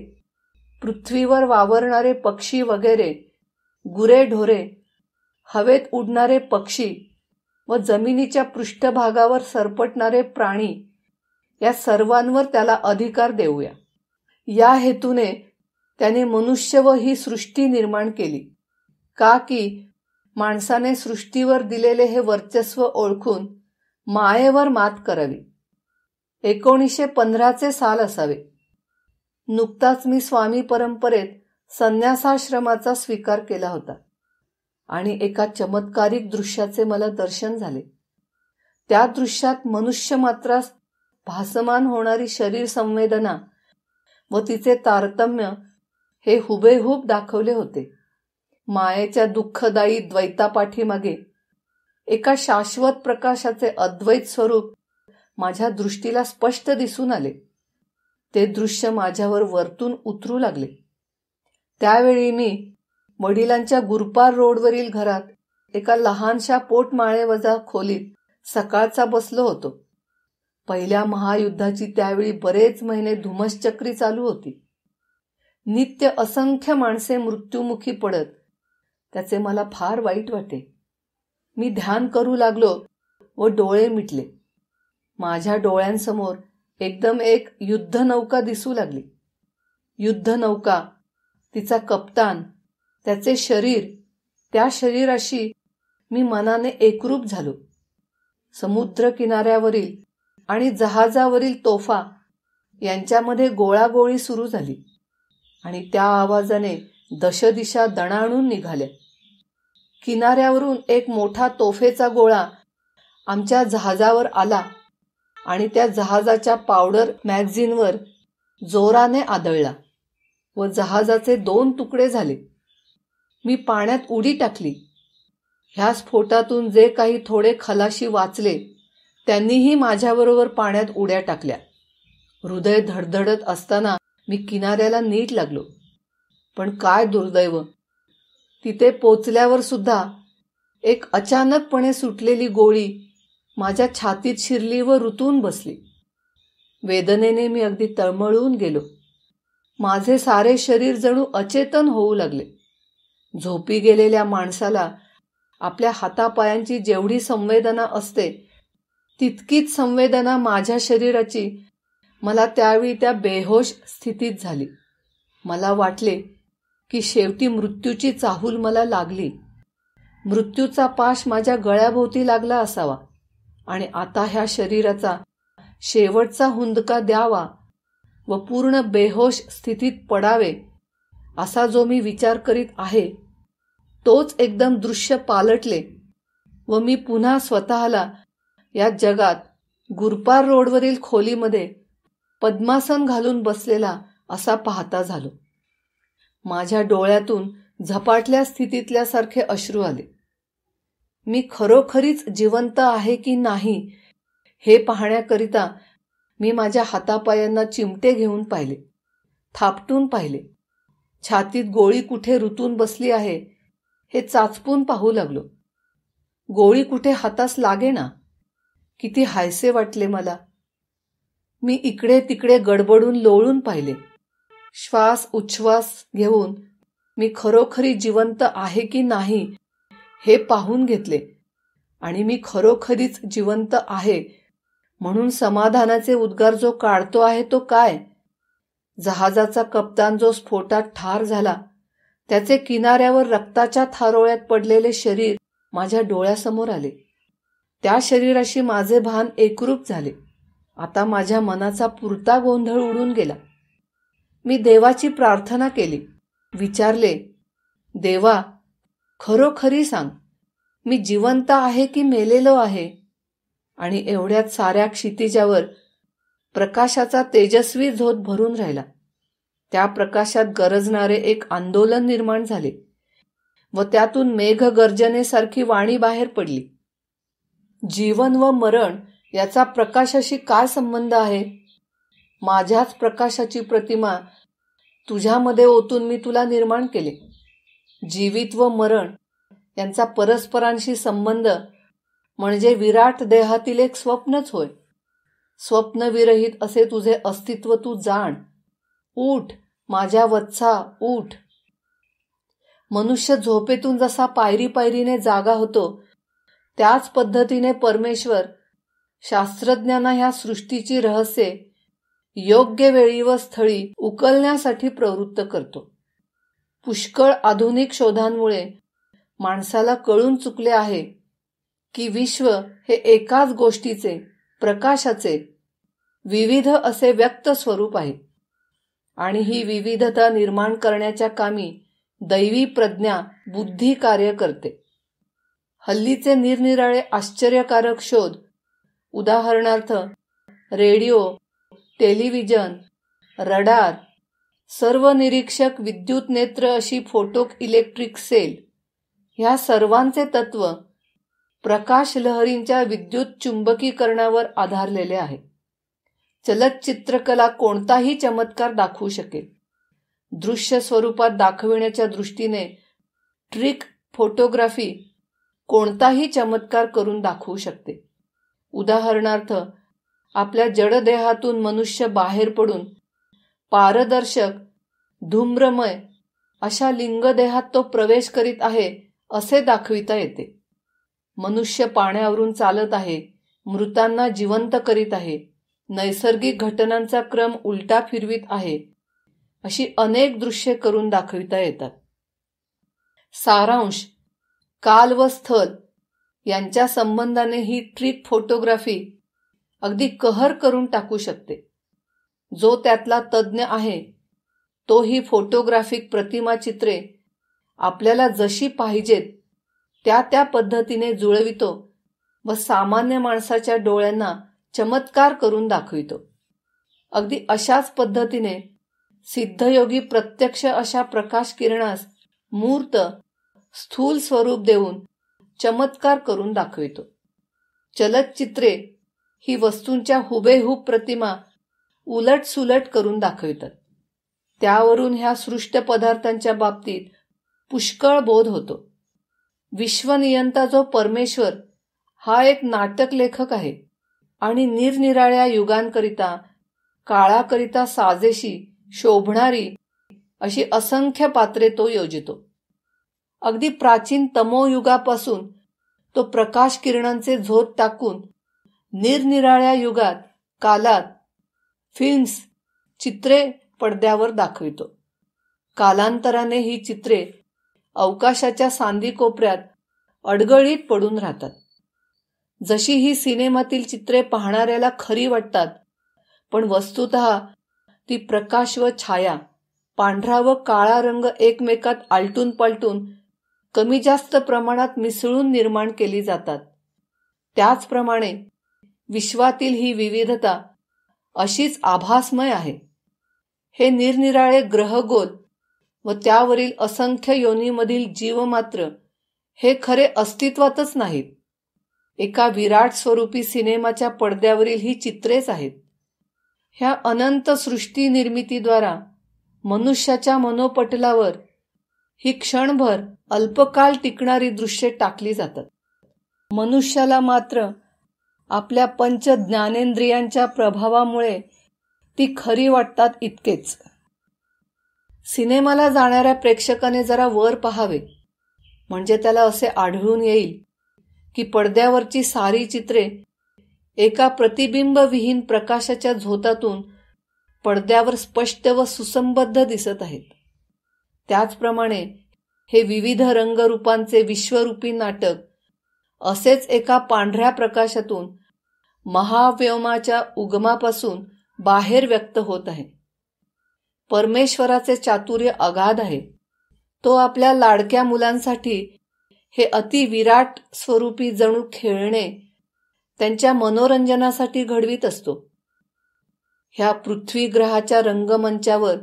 पृथ्वीवर वावरणारे पक्षी वगैरे, गुरेढोरे, हवेत उडणारे पक्षी व जमिनीच्या पृष्ठभागावर सरपटणारे प्राणी या सर्वांवर त्याला अधिकार देऊया. या हेतूने त्याने मनुष्य व ही सृष्टी निर्माण केली. का की माणसाने सृष्टीवर दिलेले हे वर्चस्व ओळखून मायेवर मात करावी. 1915चे साल असावे. नुकताच मी स्वामी परंपरेत संन्यासाश्रमाचा स्वीकार केला होता आणि एका चमत्कारिक दृश्याचे मला दर्शन झाले. त्या दृश्यात मनुष्य मात्रास भासमान होणारी शरीर संवेदना व तिचे तारतम्य हे हुबेहूब दाखवले होते. मायेच्या दुःखदायी द्वैतापाठीमागे एका शाश्वत प्रकाशाचे अद्वैत स्वरूप माझ्या दृष्टीला स्पष्ट दिसून आले. ते दृश्य माझ्यावर वरतून उतरू लागले. त्यावेळी मी वडिलांच्या गुरपार रोडवरील घरात एका लहानशा पोटमाळेवजा खोलीत सकाळचा बसलो होतो. पहिल्या महायुद्धाची त्यावेळी बरेच महिने धुमश्चक्री चालू होती. नित्य असंख्य माणसे मृत्युमुखी पडत त्याचे मला फार वाईट वाटे. मी ध्यान करू लागलो व डोळे मिटले. माझ्या डोळ्यांसमोर एकदम एक युद्धनौका दिसू लागली. युद्धनौका, तिचा कप्तान, त्याचे शरीर, त्या शरीराशी मी मनाने एकरूप झालो. समुद्र किनाऱ्यावरील आणि जहाजावरील तोफा यांच्यामध्ये गोळागोळी सुरू झाली आणि त्या आवाजाने दशदिशा दणाणून निघाल्या. किनाऱ्यावरून एक मोठा तोफेचा गोळा आमच्या जहाजावर आला आणि त्या जहाजाच्या पावडर मॅगझिनवर जोराने आदळला व जहाजाचे 2 तुकडे झाले. मी पाण्यात उडी टाकली. ह्या स्फोटातून जे काही थोडे खलाशी वाचले त्यांनीही माझ्याबरोबर पाण्यात उड्या टाकल्या. हृदय धडधडत असताना मी किनाऱ्याला नीट लागलो. पण काय दुर्दैव, तिथे पोचल्यावर सुद्धा एक अचानकपणे सुटलेली गोळी माझ्या छातीत शिरली व रुतून बसली. वेदनेने मी अगदी तळमळून गेलो. माझे सारे शरीर जणू अचेतन होऊ लागले. झोपी गेलेल्या माणसाला आपल्या हातापायांची जेवढी संवेदना असते तितकीच संवेदना माझ्या शरीराची मला त्यावेळी त्या बेहोश स्थितीत झाली. मला वाटले की शेवटी मृत्यूची चाहूल मला लागली. मृत्यूचा पाश माझ्या गळ्याभोवती लागला असावा आणि आता ह्या शरीराचा शेवटचा हुंदका द्यावा व पूर्ण बेहोश स्थितीत पडावे असा जो मी विचार करीत आहे तोच एकदम दृश्य पालटले व मी पुन्हा स्वतःला या जगात गुरपार रोडवरील खोलीमध्ये पद्मासन घालून बसलेला असा पाहता झालो. माझ्या डोळ्यातून झपाटल्या स्थितीतल्यासारखे अश्रू आले. मी खरोखरीच जिवंत आहे की नाही हे पाहण्याकरिता मी माझ्या हातापायांना चिमटे घेऊन पाहिले, थापटून पाहिले. छातीत गोळी कुठे रुतून बसली आहे हे चाचपून पाहू लागलो. गोळी कुठे हातास लागेना. किती हायसे वाटले मला. मी इकडे तिकडे गडबडून लोळून पाहिले. श्वास उच्छ्वास घेऊन मी खरोखरी जिवंत आहे की नाही हे पाहून घेतले आणि मी खरोखरीच जिवंत आहे म्हणून समाधानाचे उद्गार जो काढतो आहे तो काय? जहाजाचा कप्तान जो स्फोटात ठार झाला त्याचे किनाऱ्यावर रक्ताच्या थारोळ्यात पडलेले शरीर माझ्या डोळ्यासमोर आले. त्या शरीराशी माझे भान एकरूप झाले. आता माझ्या मनाचा पुरता गोंधळ उडून गेला. मी देवाची प्रार्थना केली. विचारले, देवा, खरोखरी सांग, मी जिवंत आहे की मेलेलो आहे? आणि एवढ्यात साऱ्या क्षितिजावर प्रकाशाचा तेजस्वी झोत भरून राहिला. त्या प्रकाशात गरजणारे एक आंदोलन निर्माण झाले व त्यातून मेघगर्जनेसारखी वाणी बाहेर पडली. जीवन व मरण याचा प्रकाशाशी काय संबंध आहे? माझ्याच प्रकाशाची प्रतिमा तुझ्यामध्ये ओतून मी तुला निर्माण केले. जीवित व मरण यांचा परस्परांशी संबंध म्हणजे विराट देहातील एक स्वप्नच होय. स्वप्नविरहित असे तुझे अस्तित्व तू जाण. उठ माझ्या वत्सा, उठ. मनुष्य झोपेतून जसा पायरी पायरीने जागा होतो, त्याच पद्धतीने परमेश्वर शास्त्रज्ञांना ह्या सृष्टीची रहस्ये योग्य वेळी व स्थळी उकलण्यासाठी प्रवृत्त करतो. पुष्कळ आधुनिक शोधांमुळे माणसाला कळून चुकले आहे की विश्व हे एकाच गोष्टीचे, प्रकाशाचे विविध असे व्यक्त स्वरूप आहे आणि ही विविधता निर्माण करण्याच्या कामी दैवी प्रज्ञा, बुद्धी कार्य करते. हल्लीचे निरनिराळे आश्चर्यकारक शोध, उदाहरणार्थ रेडिओ, टेलिव्हिजन, रडार, सर्व निरीक्षक विद्युत नेत्र अशी फोटो इलेक्ट्रिक सेल, ह्या सर्वांचे तत्व प्रकाश लहरींच्या विद्युत चुंबकीकरणावर आधारलेले आहे. चलचित्रकला कोणताही चमत्कार दाखवू शकेल. दृश्य स्वरूपात दाखविण्याच्या दृष्टीने ट्रिक फोटोग्राफी कोणताही चमत्कार करून दाखवू शकते. उदाहरणार्थ आपल्या जडदेहातून मनुष्य बाहेर पडून पारदर्शक, धूम्रमय अशा लिंगदेहात तो प्रवेश करीत आहे असे दाखविता येते. मनुष्य पाण्यावरून चालत आहे, मृतांना जिवंत करीत आहे, नैसर्गिक घटनांचा क्रम उलटा फिरवीत आहे, अशी अनेक दृश्ये करून दाखविता येतात. सारांश, काल व स्थल यांच्या संबंधाने ही ट्रिक फोटोग्राफी अगदी कहर करून टाकू शकते. जो त्यातला तज्ज्ञ आहे तो ही फोटोग्राफिक प्रतिमाचित्रे आपल्याला जशी पाहिजेत त्या त्या पद्धतीने जुळवितो व सामान्य माणसाच्या डोळ्यांना चमत्कार करून दाखवितो. अगदी अशाच पद्धतीने सिद्धयोगी प्रत्यक्ष अशा प्रकाश किरणास मूर्त, स्थूल स्वरूप देऊन चमत्कार करून दाखवितो. चलचित्रे ही वस्तूंच्या हुबेहूब प्रतिमा उलटसुलट करून दाखवितात. त्यावरून ह्या सृष्ट पदार्थांच्या बाबतीत पुष्कळ बोध होतो. विश्वनियंता जो परमेश्वर हा एक नाटक लेखक आहे आणि निरनिराळ्या युगांकरिता, काळाकरिता साजेशी, शोभणारी अशी असंख्य पात्रे तो योजितो. अगदी प्राचीन तमोयुगापासून तो प्रकाश किरणांचे झोत टाकून निरनिराळ्या युगात, कालात फिल्म्स, चित्रे पडद्यावर दाखवितो. कालांतराने ही चित्रे अवकाशाच्या सांदी कोपऱ्यात अडगळीत पडून राहतात. जशी ही सिनेमातील चित्रे पाहणाऱ्याला खरी वाटतात, पण वस्तुतः ती प्रकाश व छाया, पांढरा व काळा रंग एकमेकात आलटून पालटून कमी जास्त प्रमाणात मिसळून निर्माण केली जातात. त्याचप्रमाणे विश्वातील ही विविधता अशीच आभासमय आहे. हे निरनिराळे ग्रहगोल व त्यावरील असंख्य योनीमधील जीव मात्र हे खरे अस्तित्वातच नाहीत. एका विराट स्वरूपी सिनेमाच्या पडद्यावरील ही चित्रेच आहेत. ह्या अनंत सृष्टी निर्मितीद्वारा मनुष्याच्या मनोपटलावर ही क्षणभर अल्पकाल टिकणारी दृश्ये टाकली जातात. मनुष्याला मात्र आपल्या पंच ज्ञानेंद्रियांच्या प्रभावामुळे ती खरी वाटतात इतकेच. सिनेमाला जाणाऱ्या प्रेक्षकाने जरा वर पाहावे, म्हणजे त्याला असे आढळून येईल की पडद्यावरची सारी चित्रे एका प्रतिबिंबविहीन प्रकाशाच्या झोतातून पडद्यावर स्पष्ट व सुसंबद्ध दिसत आहेत. त्याचप्रमाणे हे विविध रंगरूपांचे विश्वरूपी नाटक असेच एका पांढऱ्या प्रकाशातून महाव्योमाच्या उगमापासून बाहेर व्यक्त होत आहे. परमेश्वराचे चातुर्य अगाध आहे. तो आपल्या लाडक्या मुलांसाठी हे अति विराट स्वरूपी जणू खेळणे त्यांच्या मनोरंजनासाठी घडवीत असतो. ह्या पृथ्वी ग्रहाच्या रंगमंचावर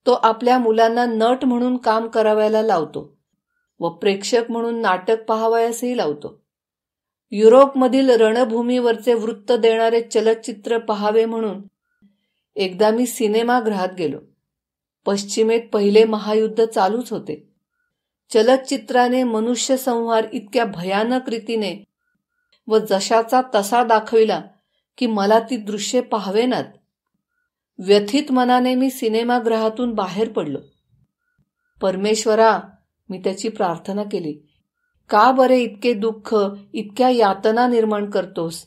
तो आपल्या मुलांना नट म्हणून काम करावयाला लावतो व प्रेक्षक म्हणून नाटक पाहावयासही लावतो. युरोपमधील रणभूमीवरचे वृत्त देणारे चलचित्र पाहावे म्हणून एकदा मी सिनेमागृहात गेलो. पश्चिमेत पहिले महायुद्ध चालूच होते. चलचित्राने मनुष्य संहार इतक्या भयानक रीतीने व जशाचा तसा दाखविला की मला ती दृश्ये पाहावेनात. व्यथित मनाने मी सिनेमागृहातून बाहेर पडलो. परमेश्वरा, मी त्याची प्रार्थना केली, का बरे इतके दुःख, इतक्या यातना निर्माण करतोस?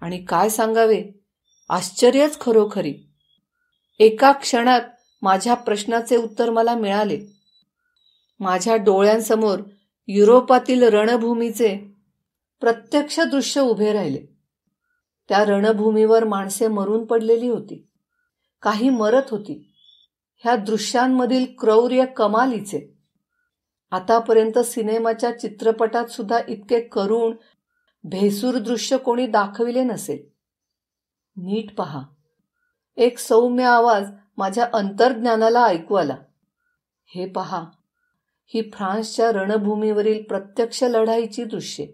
आणि काय सांगावे, आश्चर्यच खरोखरी. एका क्षणात माझ्या प्रश्नाचे उत्तर मला मिळाले. माझ्या डोळ्यांसमोर युरोपातील रणभूमीचे प्रत्यक्ष दृश्य उभे राहिले. त्या रणभूमीवर माणसे मरून पडलेली होती, काही मरत होती. ह्या दृश्यांमधील क्रौर्य कमालीचे. आतापर्यंत सिनेमाच्या चित्रपटात सुद्धा इतके करुण, भेसूर दृश्य कोणी दाखविले नसेल. नीट पहा. एक सौम्य आवाज माझ्या अंतर्ज्ञानाला ऐकू आला. हे पहा, ही फ्रान्सच्या रणभूमीवरील प्रत्यक्ष लढाईची दृश्ये.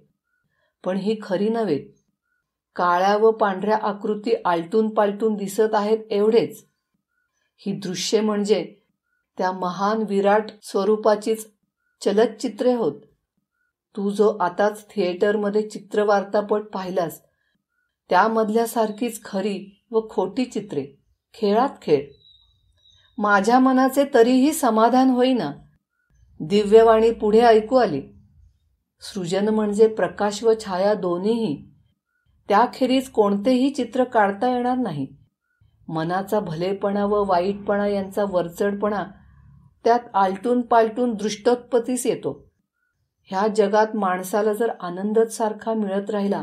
पण ही खरी नव्हे. काळ्या व पांढऱ्या आकृती आलटून पालटून दिसत आहेत एवढेच. ही दृश्ये म्हणजे त्या महान विराट स्वरूपाचीच चलचित्रे होत. तू जो आताच थिएटरमध्ये चित्रवार्तापट पाहिलास त्यामधल्यासारखीच खरी व खोटी चित्रे, खेळात खेळ. माझ्या मनाचे तरीही समाधान होईना. दिव्यवाणी पुढे ऐकू आली. सृजन म्हणजे प्रकाश व छाया दोन्हीही. त्याखेरीज कोणतेही चित्र काढता येणार नाही. मनाचा भलेपणा व वाईटपणा यांचा वरचढपणा त्यात आलटून पालटून दृष्टोत्पत्तीस येतो. ह्या जगात माणसाला जर आनंदच सारखा मिळत राहिला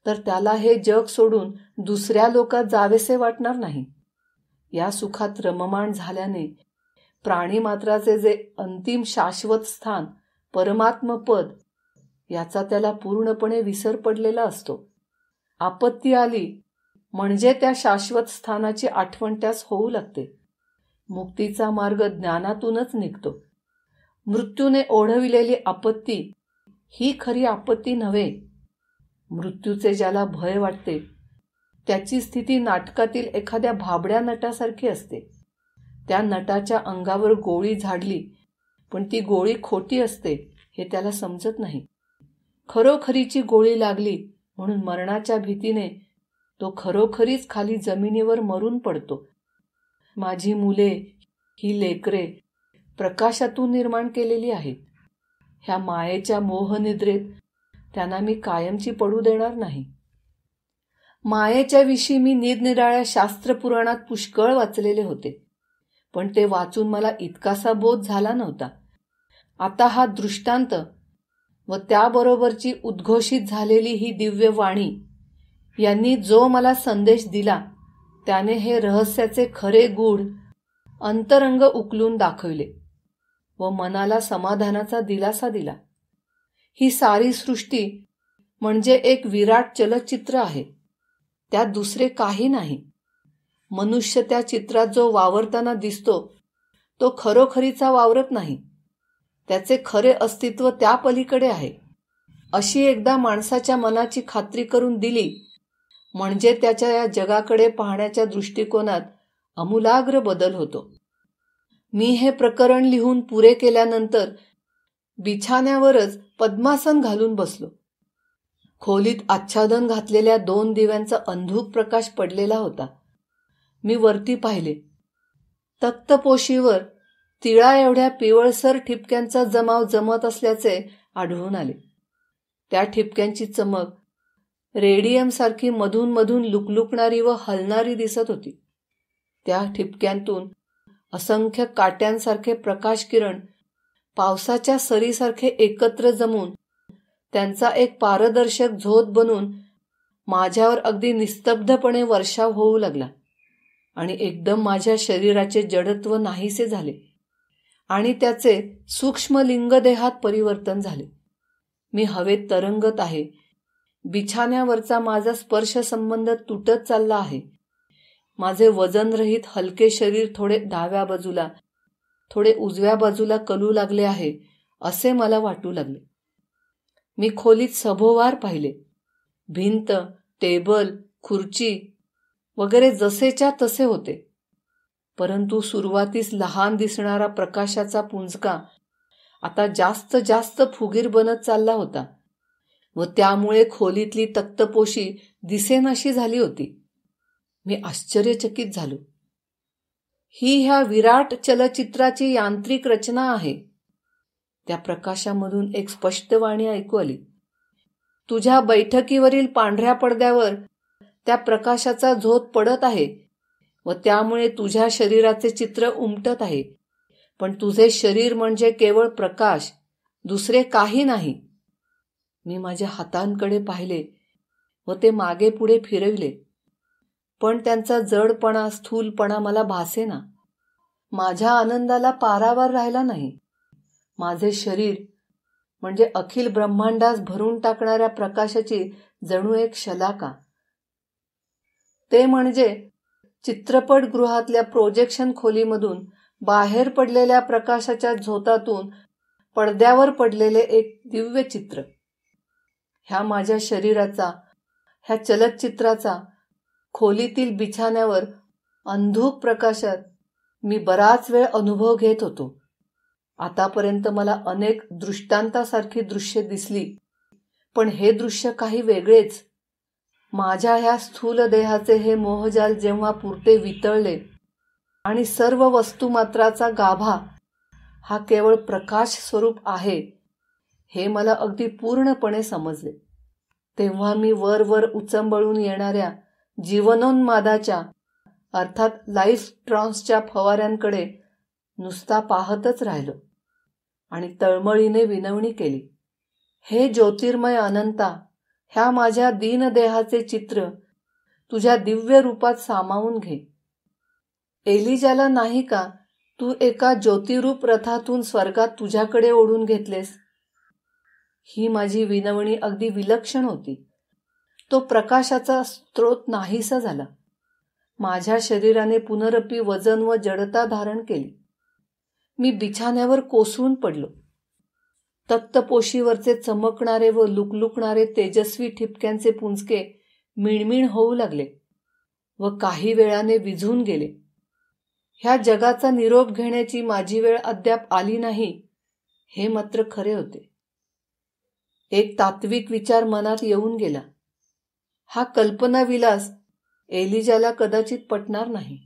तर त्याला हे जग सोडून दुसऱ्या लोकात जावेसे वाटणार नाही. या सुखात रममाण झाल्याने प्राणीमात्राचे जे अंतिम शाश्वत स्थान, परमात्मपद, याचा त्याला पूर्णपणे विसर पडलेला असतो. आपत्ती आली म्हणजे त्या शाश्वत स्थानाची आठवण त्यास होऊ लागते. मुक्तीचा मार्ग ज्ञानातूनच निघतो. मृत्यूने ओढविलेली आपत्ती ही खरी आपत्ती नव्हे. मृत्यूचे ज्याला भय वाटते त्याची स्थिती नाटकातील एखाद्या भाबड्या नटासारखी असते. त्या नटाच्या अंगावर गोळी झाडली पण ती गोळी खोटी असते हे त्याला समजत नाही. खरोखरीची गोळी लागली म्हणून मरणाच्या भीतीने तो खरोखरीच खाली जमिनीवर मरून पडतो. माझी मुले, ही लेकरे प्रकाशातून निर्माण केलेली आहेत. ह्या मायेच्या मोहनिद्रेत त्यांना मी कायमची पडू देणार नाही. मायेच्या विषयी मी निरनिराळ्या शास्त्रपुराणात पुष्कळ वाचलेले होते, पण ते वाचून मला इतकासा बोध झाला नव्हता. आता हा दृष्टांत व त्याबरोबरची उद्घोषित झालेली ही दिव्य वाणी यांनी जो मला संदेश दिला त्याने हे रहस्याचे खरे गूढ अंतरंग उकलून दाखविले व मनाला समाधानाचा दिलासा दिला. ही सारी सृष्टी म्हणजे एक विराट चलचित्र आहे, त्यात दुसरे काही नाही. मनुष्य त्या चित्रात जो वावरताना दिसतो तो खरोखरीचा वावरत नाही. त्याचे खरे अस्तित्व त्या पलीकडे आहे. अशी एकदा माणसाच्या मनाची खात्री करून दिली म्हणजे त्याच्या या जगाकडे पाहण्याच्या दृष्टिकोनात आमूलाग्र बदल होतो. मी हे प्रकरण लिहून पुरे केल्यानंतर बिछाण्यावरच पद्मासन घालून बसलो. खोलीत आच्छादन घातलेल्या 2 दिव्यांचा अंधुक प्रकाश पडलेला होता. मी वरती पाहिले. तक्तपोशीवर तिळा एवढ्या पिवळसर ठिपक्यांचा जमाव जमत असल्याचे आढळून आले. त्या ठिपक्यांची चमक रेडियमसारखी मधून मधून लुकलुकणारी व हलणारी दिसत होती. त्या ठिपक्यांतून असंख्य काट्यांसारखे प्रकाश किरण पावसाच्या सरीसारखे एकत्र जमून त्यांचा एक पारदर्शक झोत बनून माझ्यावर अगदी निस्तब्धपणे वर्षाव होऊ लागला आणि एकदम माझ्या शरीराचे जडत्व नाहीसे झाले आणि त्याचे सूक्ष्म लिंगदेहात परिवर्तन झाले. मी हवेत तरंगत आहे. बिछाण्यावरचा माझा स्पर्श संबंध तुटत चालला आहे. माझे वजनरहित हलके शरीर थोडे डाव्या बाजूला, थोडे उजव्या बाजूला कलू लागले आहे असे मला वाटू लागले. मी खोलीत सभोवार पाहिले. भिंत, टेबल, खुर्ची वगैरे जसेच्या तसे होते, परंतु सुरुवातीस लहान दिसणारा प्रकाशाचा पुंजका आता जास्त जास्त फुगीर बनत चालला होता व त्यामुळे खोलीतली तक्तपोशी दिसेनाशी झाली होती. मी आश्चर्यचकित झालो. ही ह्या विराट चलचित्राची यांत्रिक रचना आहे. त्या प्रकाशामधून एक स्पष्ट वाणी ऐकू आली. तुझ्या बैठकीवरील पांढऱ्या पडद्यावर त्या प्रकाशाचा झोत पडत आहे व त्यामुळे तुझ्या शरीराचे चित्र उमटत आहे. पण तुझे शरीर म्हणजे केवळ प्रकाश, दुसरे काही नाही. मी माझ्या हातांकडे पाहिले व ते मागे पुढे फिरविले, पण त्यांचा जडपणा, स्थूलपणा मला भासेना. माझ्या आनंदाला पारावार राहिला नाही. माझे शरीर म्हणजे अखिल ब्रह्मांडास भरून टाकणाऱ्या प्रकाशाची जणू एक शलाका. ते म्हणजे चित्रपटगृहातल्या प्रोजेक्शन खोलीमधून बाहेर पडलेल्या प्रकाशाच्या झोतातून पडद्यावर पडलेले एक दिव्य चित्र. ह्या माझ्या शरीराचा, ह्या चलचित्राचा खोलीतील बिछाण्यावर अंधुक प्रकाशात मी बराच वेळ अनुभव घेत होतो. आतापर्यंत मला अनेक दृष्टांतासारखी दृश्ये दिसली, पण हे दृश्य काही वेगळेच. माझ्या ह्या स्थूल देहाचे हे मोहजाल जेव्हा पुरते वितळले आणि सर्व वस्तुमात्राचा गाभा हा केवळ प्रकाश स्वरूप आहे हे मला अगदी पूर्णपणे समजले, तेव्हा मी वर उचंबळून येणाऱ्या जीवनोन्मादाच्या अर्थात लाईफ ट्रान्सच्या फवाऱ्यांकडे नुसता पाहतच राहिलो आणि तळमळीने विनवणी केली. हे ज्योतिर्मय अनंता, ह्या माझ्या दीनदेहाचे चित्र तुझ्या दिव्य रूपात सामावून घे. एलिजाला नाही का तू एका ज्योतिरूप रथातून स्वर्गात तुझ्याकडे ओढून घेतलेस? ही माझी विनवणी अगदी विलक्षण होती. तो प्रकाशाचा स्रोत नाहीसा झाला. माझ्या शरीराने पुनरपी वजन व जडता धारण केली. मी बिछाण्यावर कोसळून पडलो. तक्तपोशीवरचे चमकणारे व लुकलुकणारे तेजस्वी ठिपक्यांचे पुंजके मिणमिण होऊ लागले व काही वेळाने विझून गेले. ह्या जगाचा निरोप घेण्याची माझी वेळ अद्याप आली नाही हे मात्र खरे होते. एक तात्विक विचार मनात येऊन गेला. हा कल्पनाविलास एलिजाला कदाचित पटणार नाही.